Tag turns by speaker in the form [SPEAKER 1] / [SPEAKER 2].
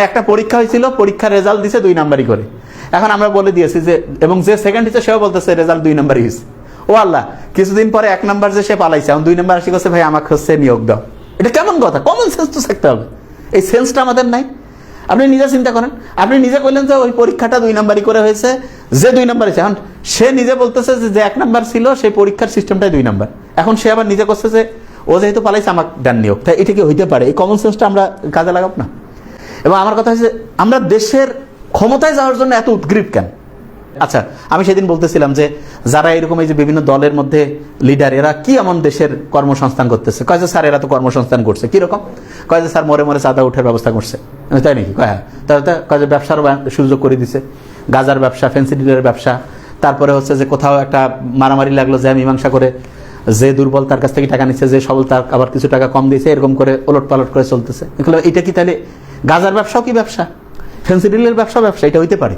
[SPEAKER 1] একটা পরীক্ষা হয়েছিল, পরীক্ষার রেজাল্ট দিছে 2 নাম্বারই করে। এখন আমরা বলে দিয়েছি যে, এবং যে সেকেন্ড হচ্ছে সেও বলতেছে রেজাল্ট 2 নাম্বারই হয়েছে। ও আল্লাহ, কিছুদিন পরে 1 নাম্বার যে সে পালাইছে, এখন 2 নাম্বার আসি করছে, ভাই আমাকে হচ্ছে নিয়োগ দাও। এটা কেমন কথা? কমন সেন্স তো থাকতে হবে। এই সেন্সটা আমাদের নাই। আপনি নিজে চিন্তা করেন, আপনি নিজে কইলেন যে ওই পরীক্ষাটা 2 নাম্বারই করে হয়েছে, যে 2 নাম্বার হয়েছে। এখন সে নিজে বলতেছে যে 1 নাম্বার ছিল, সেই পরীক্ষার সিস্টেমটাই 2 নাম্বার। এখন সে আবার নিজে করছে যে ও যেহেতু পালাইছে আমাকে দেন নিয়োগ। তাই এটা কি হইতে পারে? এই কমন সেন্সটা আমরা কাজে লাগাব না। এবং আমার কথা হচ্ছে, আমরা দেশের ক্ষমতায় যাওয়ার জন্য এত উদ্গ্রীব কেন? আচ্ছা, আমি সেদিন বলতেছিলাম যে যারা এরকম এই যে বিভিন্ন দলের মধ্যে লিডার, এরা কি এমন দেশের কর্মসংস্থান করতেছে? কয় যে স্যার এরা তো কর্মসংস্থান করছে। কিরকম? কয় যে স্যার মরে মরে চাঁদা উঠার ব্যবস্থা করছে। তাই নাকি? কয় হ্যাঁ। তাহলে কয় যে ব্যবসার সুযোগ করে দিছে, গাজার ব্যবসা, ফ্যান্সি ডিলের ব্যবসা। তারপরে হচ্ছে যে কোথাও একটা মারামারি লাগলো, যে মীমাংসা করে যে দুর্বল তার কাছ থেকে টাকা নিচ্ছে, যে সবল তার আবার কিছু টাকা কম দিয়েছে, এরকম করে ওলট পালট করে চলতেছে। এটা কি তাহলে গাজার ব্যবসাও কি ব্যবসা? ফ্যান্সি ডিলের ব্যবসা ব্যবসা? এটা হইতে পারে?